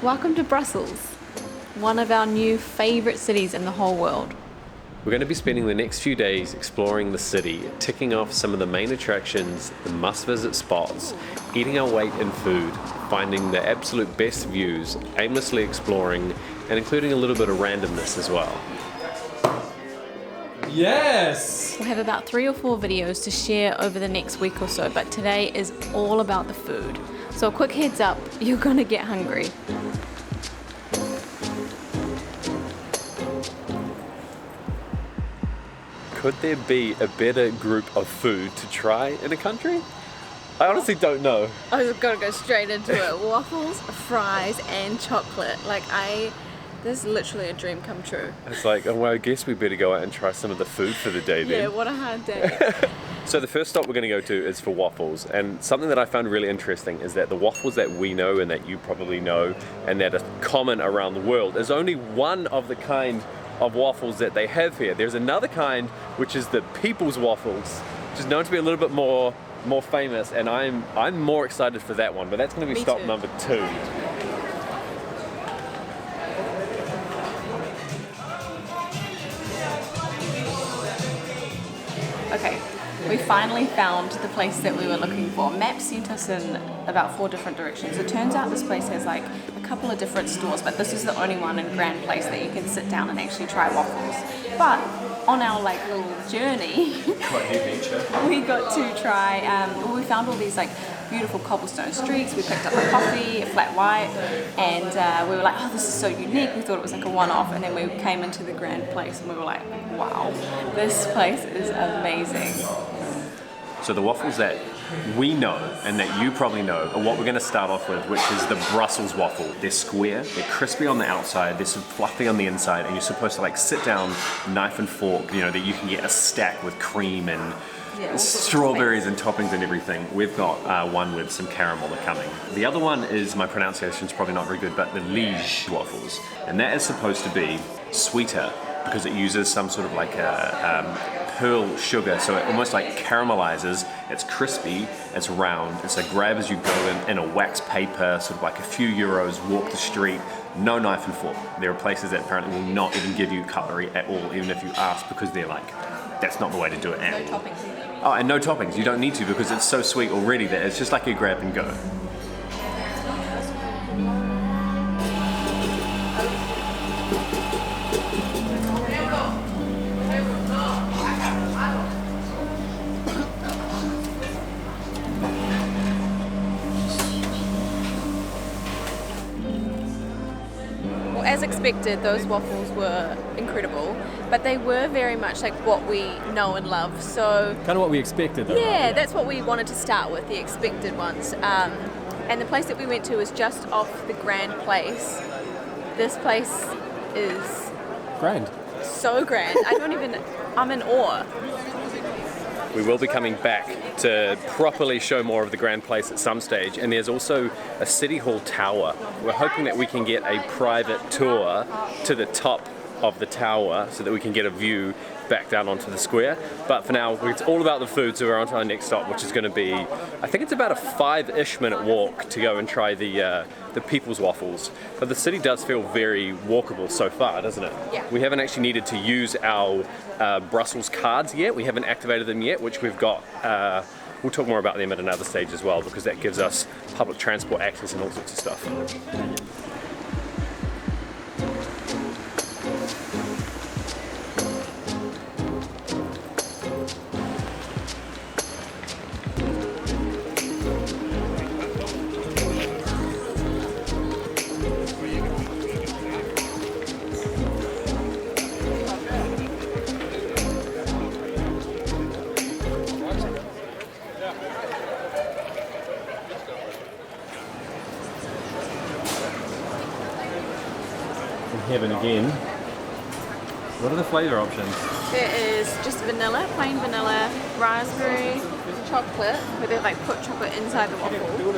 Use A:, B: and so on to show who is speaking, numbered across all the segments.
A: Welcome to Brussels, one of our new favourite cities in the whole world.
B: We're going to be spending the next few days exploring the city, ticking off some of the main attractions, the must-visit spots, eating our weight in food, finding the absolute best views, aimlessly exploring, and including a little bit of randomness as well.
C: Yes!
A: We'll have about 3 or 4 videos to share over the next week or so, but today is all about the food. So a quick heads up, you're gonna get hungry.
B: Could there be a better group of food to try in a country? I honestly don't know.
A: I've got to go straight into it. Waffles, fries, and chocolate. This is literally a dream come true.
B: It's like, oh, well, I guess we better go out and try some of the food for the day then.
A: Yeah, what a hard day.
B: So the first stop we're going to go to is for Waffles, and something that I found really interesting is that the waffles that we know and that you probably know and that are common around the world is only one of the kind of waffles that they have here. There's another kind which is the people's waffles, which is known to be a little bit more famous, and I'm more excited for that one, but that's going to be stop number 2.
A: Okay, we finally found the place that we were looking for. Maps sent us in about 4 different directions. It turns out this place has like a couple of different stores, but this is the only one in Grand Place that you can sit down and actually try waffles. But on our like little journey, we got to try, we found all these like beautiful cobblestone streets. We picked up a coffee, a flat white, and we were like, oh, this is so unique. We thought it was like a one-off, and then we came into the Grand Place and we were like, wow, this place is amazing.
B: So the waffles that we know and that you probably know are what we're going to start off with, which is the Brussels waffle. They're square, they're crispy on the outside, they're sort of fluffy on the inside, and you're supposed to like sit down, knife and fork, you know, that you can get a stack with cream and strawberries and toppings and everything. We've got one with some caramel coming. The other one is, my pronunciation's probably not very good, but the Leige waffles. And that is supposed to be sweeter because it uses some sort of like a pearl sugar, so it almost like caramelizes. It's crispy, it's round, it's a grab as you go in a wax paper, sort of like a few euros, walk the street, no knife and fork. There are places that apparently will not even give you cutlery at all, even if you ask, because they're like, that's not the way to do it at all.
A: Toppings either.
B: Oh, and no toppings, you don't need to because it's so sweet already that it's just like a grab and go.
A: As expected, those waffles were incredible, but they were very much like what we know and love. So
C: Kind of what we expected though.
A: yeah,
C: right?
A: that's what we wanted to start with, the expected ones. And the place that we went to was just off the Grand Place. This place is
C: Grand.
A: so grand. I'm in awe.
B: We will be coming back to properly show more of the Grand Place at some stage, and there's also a City Hall tower. We're hoping that we can get a private tour to the top of the tower so that we can get a view back down onto the square. But for now, it's all about the food, so we're on to our next stop, which is going to be, I think it's about a 5-ish minute walk to go and try the people's waffles. But the city does feel very walkable so far, doesn't it?
A: Yeah.
B: We haven't actually needed to use our Brussels cards yet. We haven't activated them yet, which we've got. We'll talk more about them at another stage as well, because that gives us public transport access and all sorts of stuff. Heaven again. What are the flavour options?
A: There is just vanilla, plain vanilla, raspberry, chocolate, where they like put chocolate inside the waffle,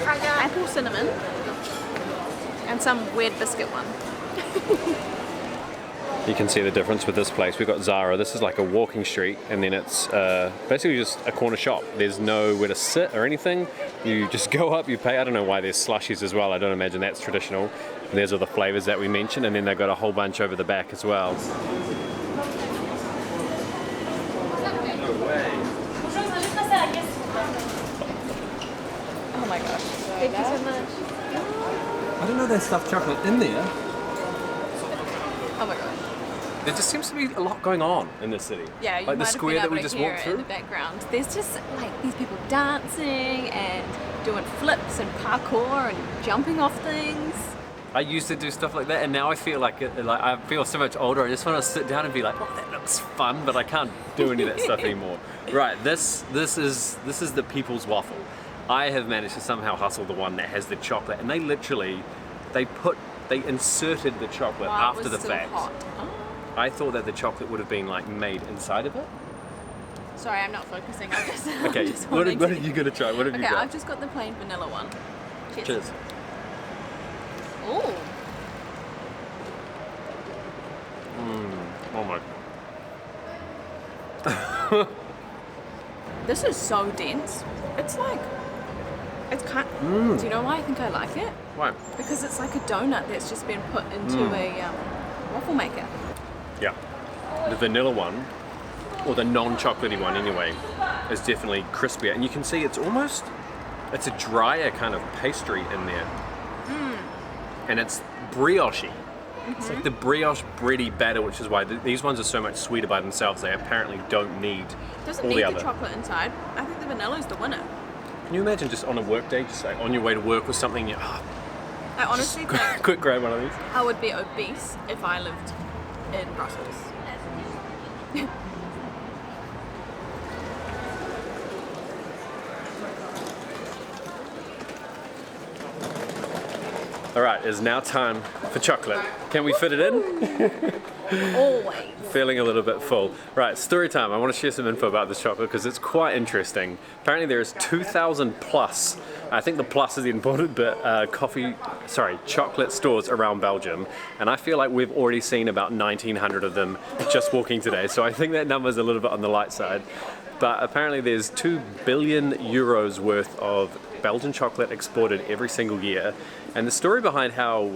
A: apple cinnamon, and some weird biscuit one.
B: You can see the difference with this place. We've got Zara. This is like a walking street, and then it's basically just a corner shop. There's nowhere to sit or anything. You just go up, you pay. I don't know why there's slushies as well. I don't imagine that's traditional. And there's all the flavors that we mentioned, and then they've got a whole bunch over the back as well. No way.
A: Oh my gosh. Thank you so much.
C: I didn't know there's stuffed chocolate in there.
A: Oh my god.
B: There just seems to be a lot going on in this city.
A: Yeah, you
B: like the
A: might
B: square
A: have
B: that
A: been
B: we
A: able
B: just
A: to hear
B: walked
A: it in
B: through.
A: the background. There's just like these people dancing and doing flips and parkour and jumping off things.
B: I used to do stuff like that, and now I feel like I feel so much older. I just want to sit down and be like, "Oh, that looks fun," but I can't do any of that stuff anymore. Right, this is the people's waffle. I have managed to somehow hustle the one that has the chocolate, and they literally they inserted the chocolate
A: Wow,
B: after
A: it
B: the
A: was still
B: fact.
A: hot. Oh.
B: I thought that the chocolate would have been like made inside of it.
A: Sorry, I'm not focusing. I'm just,
B: Okay,
A: I'm just
B: what
A: wanting
B: are
A: to-
B: you gonna try? What have you
A: Okay,
B: got?
A: I've just got the plain vanilla one. Cheers.
B: Cheers.
A: Ooh.
B: Oh my.
A: This is so dense. It's like, it's kind. Do you know why I think I like it?
B: Why?
A: Because it's like a donut that's just been put into a waffle maker.
B: Yeah. The vanilla one, or the non-chocolatey one anyway, is definitely crispier. And you can see it's a drier kind of pastry in there. And it's brioche-y. It's like the brioche bready batter, which is why these ones are so much sweeter by themselves. They apparently don't need
A: Doesn't
B: all
A: need
B: the
A: the
B: other.
A: chocolate inside. I think the vanilla is the winner.
B: Can you imagine just on a work day, just like on your way to work or something, you
A: I honestly think
B: quick grab one of these?
A: I would be obese if I lived in Brussels.
B: All right, it's now time for chocolate. Can we fit it in?
A: Always.
B: Feeling a little bit full. Right, story time. I want to share some info about this chocolate because it's quite interesting. Apparently there's 2,000 plus, I think the plus is the important bit, chocolate stores around Belgium. And I feel like we've already seen about 1,900 of them just walking today. So I think that number's a little bit on the light side. But apparently there's 2 billion euros worth of Belgian chocolate exported every single year. And the story behind how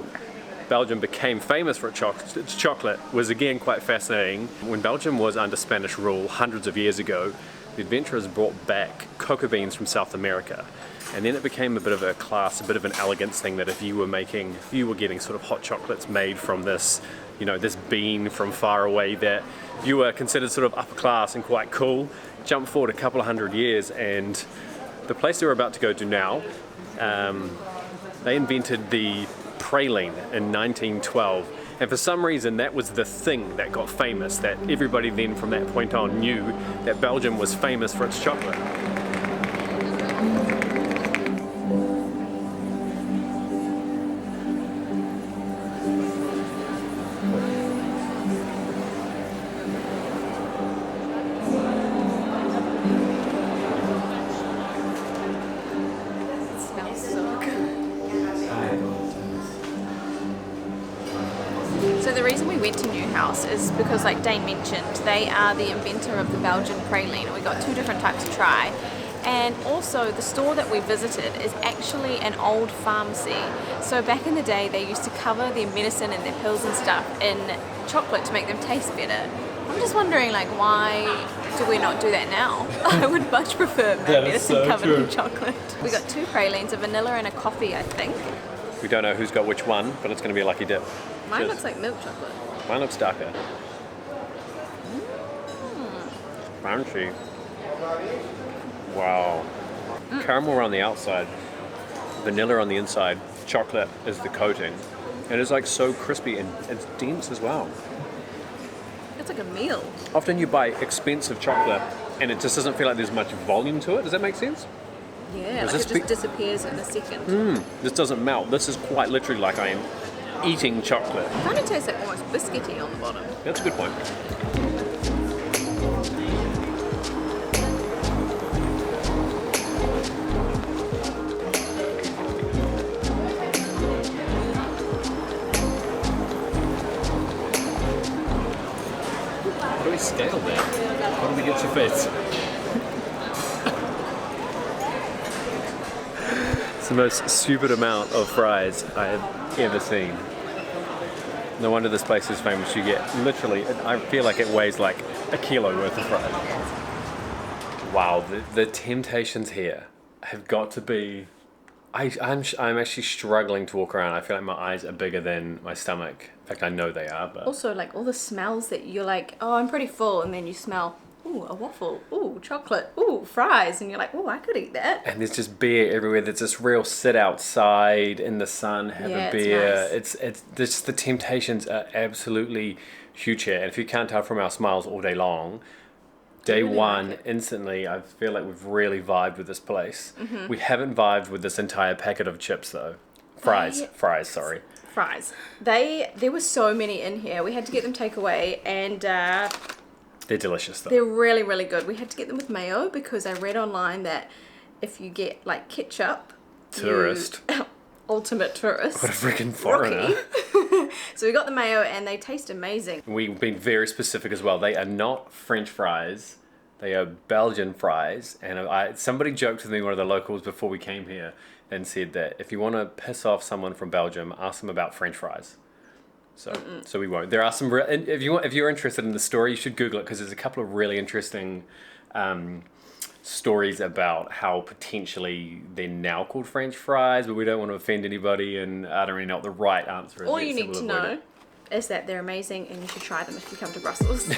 B: Belgium became famous for its chocolate was again quite fascinating. When Belgium was under Spanish rule hundreds of years ago, the adventurers brought back cocoa beans from South America. And then it became a bit of a class, a bit of an elegance thing that if you were getting sort of hot chocolates made from this, this bean from far away, that you were considered sort of upper class and quite cool. Jump forward a couple of hundred years, and the place that we're about to go to now, they invented the Praline in 1912, and for some reason that was the thing that got famous, that everybody then from that point on knew that Belgium was famous for its chocolate.
A: It smells so good. So the reason we went to Newhouse is because, like Dane mentioned, they are the inventor of the Belgian praline. We got 2 different types to try. And also the store that we visited is actually an old pharmacy. So back in the day they used to cover their medicine and their pills and stuff in chocolate to make them taste better. I'm just wondering, like, why do we not do that now? I would much prefer my
C: That is
A: medicine
C: so
A: covered
C: true.
A: in chocolate. We got 2 pralines, a vanilla and a coffee, I think.
B: We don't know who's got which one, but it's going to be a lucky dip.
A: Mine
B: Cheers.
A: looks like milk chocolate.
B: Mine looks darker. Crunchy. Wow. Caramel around the outside, vanilla on the inside, chocolate is the coating. And it's like so crispy and it's dense as well.
A: It's like a meal.
B: Often you buy expensive chocolate and it just doesn't feel like there's much volume to it. Does that make sense?
A: Yeah,
B: Does
A: like
B: this
A: it just disappears in a second.
B: This doesn't melt. This is quite literally like I am eating chocolate.
A: It kind of tastes like almost biscuity on the bottom.
B: That's a good point.
C: scale there. What do we get your face?
B: It's the most stupid amount of fries I have ever seen. No wonder this place is famous. You get literally, I feel like it weighs like a kilo worth of fries. Wow, the temptations here have got to be. I'm actually struggling to walk around. I feel like my eyes are bigger than my stomach. In fact, I know they are. But
A: Also, like all the smells that you're like, oh, I'm pretty full, and then you smell, ooh, a waffle, ooh, chocolate, ooh, fries, and you're like, ooh, I could eat that.
B: and there's just beer everywhere. There's this real sit outside in the sun, have
A: Yeah,
B: a
A: it's
B: beer.
A: nice.
B: It's this the temptations are absolutely huge here. And if you can't tell from our smiles all day long, day
A: really
B: one,
A: like it.
B: instantly, I feel like we've really vibed with this place.
A: Mm-hmm.
B: We haven't vibed with this entire packet of chips though. Fries, sorry.
A: Fries. There were so many in here. We had to get them takeaway, and
B: They're delicious though.
A: they're really, really good. We had to get them with mayo because I read online that if you get like ketchup,
B: Tourist.
A: ultimate tourist.
B: What a freaking foreigner.
A: Rookie. So we got the mayo, and they taste amazing.
B: We've been very specific as well. They are not French fries. They are Belgian fries. And somebody joked with me, one of the locals, before we came here, and said that if you want to piss off someone from Belgium, ask them about French fries. So we won't. There are some. And if you're interested in the story, you should Google it because there's a couple of really interesting stories about how potentially they're now called French fries, but we don't want to offend anybody, and I don't really know what the right answer is.
A: All
B: yet,
A: you
B: so
A: need
B: we'll
A: to
B: avoid
A: know
B: it.
A: is that they're amazing, and you should try them if you come to Brussels.